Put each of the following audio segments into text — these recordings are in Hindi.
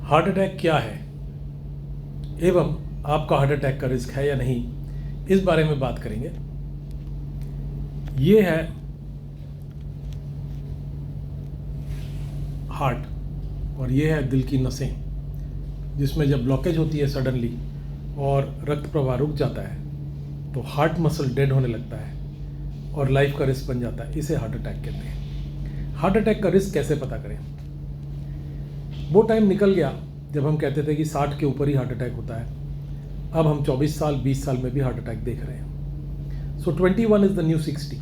हार्ट अटैक क्या है एवं आपका हार्ट अटैक का रिस्क है या नहीं, इस बारे में बात करेंगे। ये है हार्ट और ये है दिल की नसें, जिसमें जब ब्लॉकेज होती है सडनली और रक्त प्रवाह रुक जाता है तो हार्ट मसल डेड होने लगता है और लाइफ का रिस्क बन जाता है। इसे हार्ट अटैक कहते हैं। हार्ट अटैक का रिस्क कैसे पता करें? वो टाइम निकल गया जब हम कहते थे कि 60 के ऊपर ही हार्ट अटैक होता है। अब हम 24 साल 20 साल में भी हार्ट अटैक देख रहे हैं। सो 21 is the new 60।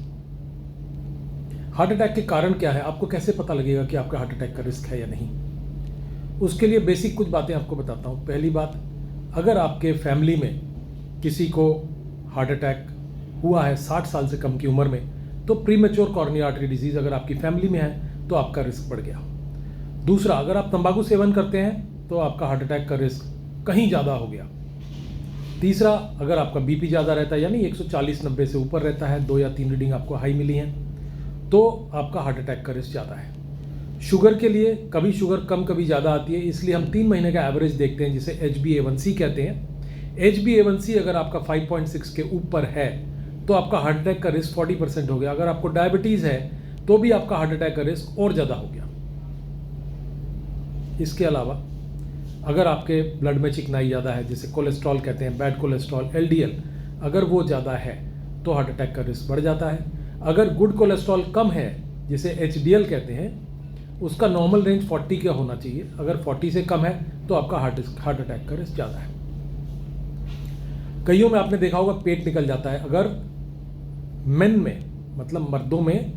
Heart attack के कारण क्या है, आपको कैसे पता लगेगा कि आपका हार्ट अटैक का रिस्क है या नहीं? उसके लिए बेसिक कुछ बातें आपको बताता हूँ। पहली बात, अगर आपके फैमिली में किसी को हार्ट अटैक हुआ है 60 साल से कम की उम्र में, तो प्रीमेच्योर कॉर्नियल आर्टरी डिजीज अगर आपकी फैमिली में है तो आपका रिस्क बढ़ गया। दूसरा, अगर आप तंबाकू सेवन करते हैं तो आपका हार्ट अटैक का रिस्क कहीं ज़्यादा हो गया। तीसरा, अगर आपका बीपी ज़्यादा रहता है, यानी 140/90 से ऊपर रहता है, 2 या 3 रीडिंग आपको हाई मिली हैं, तो आपका हार्ट अटैक का रिस्क ज़्यादा है। शुगर के लिए कभी शुगर कम कभी ज़्यादा आती है, इसलिए हम 3 महीने का एवरेज देखते हैं जिसे HbA1c कहते हैं। HbA1c अगर आपका 5.6 के ऊपर है तो आपका हार्ट अटैक का रिस्क 40% हो गया। अगर आपको डायबिटीज़ है तो भी आपका हार्ट अटैक का रिस्क और ज़्यादा हो गया। इसके अलावा अगर आपके ब्लड में चिकनाई ज़्यादा है, जिसे कोलेस्ट्रॉल कहते हैं, बैड कोलेस्ट्रॉल LDL, अगर वो ज़्यादा है तो हार्ट अटैक का रिस्क बढ़ जाता है। अगर गुड कोलेस्ट्रॉल कम है, जिसे HDL कहते हैं, उसका नॉर्मल रेंज 40 का होना चाहिए। अगर 40 से कम है तो आपका हार्ट अटैक का रिस्क ज़्यादा है। कईयों में आपने देखा होगा पेट निकल जाता है। अगर मेन में, मतलब मर्दों में,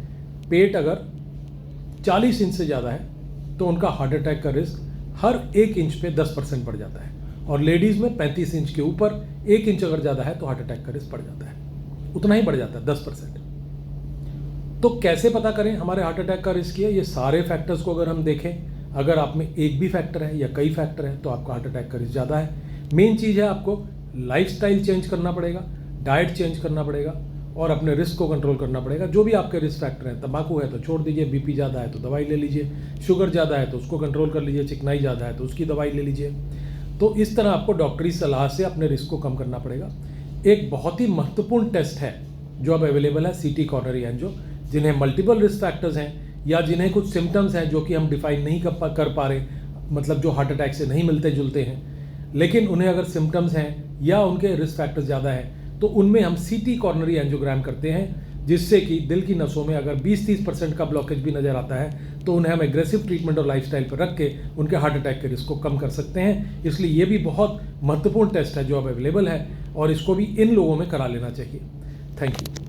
पेट अगर 40 इंच से ज़्यादा है तो उनका हार्ट अटैक का रिस्क हर 1 इंच पे 10% बढ़ जाता है। और लेडीज़ में 35 इंच के ऊपर 1 इंच अगर ज़्यादा है तो हार्ट अटैक का रिस्क बढ़ जाता है, उतना ही बढ़ जाता है, 10%। तो कैसे पता करें हमारे हार्ट अटैक का रिस्क है? ये सारे फैक्टर्स को अगर हम देखें, अगर आप में एक भी फैक्टर है या कई फैक्टर है तो आपका हार्ट अटैक का रिस्क ज़्यादा है। मेन चीज़ है आपको लाइफस्टाइल चेंज करना पड़ेगा, डाइट चेंज करना पड़ेगा और अपने रिस्क को कंट्रोल करना पड़ेगा। जो भी आपके रिस्क फैक्टर हैं, तंबाकू है तो छोड़ दीजिए, बीपी ज़्यादा है तो दवाई ले लीजिए, शुगर ज़्यादा है तो उसको कंट्रोल कर लीजिए, चिकनाई ज़्यादा है तो उसकी दवाई ले लीजिए। तो इस तरह आपको डॉक्टरी सलाह से अपने रिस्क को कम करना पड़ेगा। एक बहुत ही महत्वपूर्ण टेस्ट है जो अब अवेलेबल है, CT कॉर्नरी एंजियो। जिन्हें मल्टीपल रिस्क फैक्टर्स हैं या जिन्हें कुछ सिम्टम्स हैं जो कि हम डिफाइन नहीं कर पा रहे, मतलब जो हार्ट अटैक से नहीं मिलते जुलते हैं, लेकिन उन्हें अगर सिम्टम्स हैं या उनके रिस्क फैक्टर्स ज़्यादा हैं तो उनमें हम CT कॉर्नरी एंजियोग्राम करते हैं, जिससे कि दिल की नसों में अगर 20-30% का ब्लॉकेज भी नज़र आता है तो उन्हें हम एग्रेसिव ट्रीटमेंट और लाइफस्टाइल पर रख के उनके हार्ट अटैक के रिस्क को कम कर सकते हैं। इसलिए ये भी बहुत महत्वपूर्ण टेस्ट है जो अब अवेलेबल है और इसको भी इन लोगों में करा लेना चाहिए। Thank you.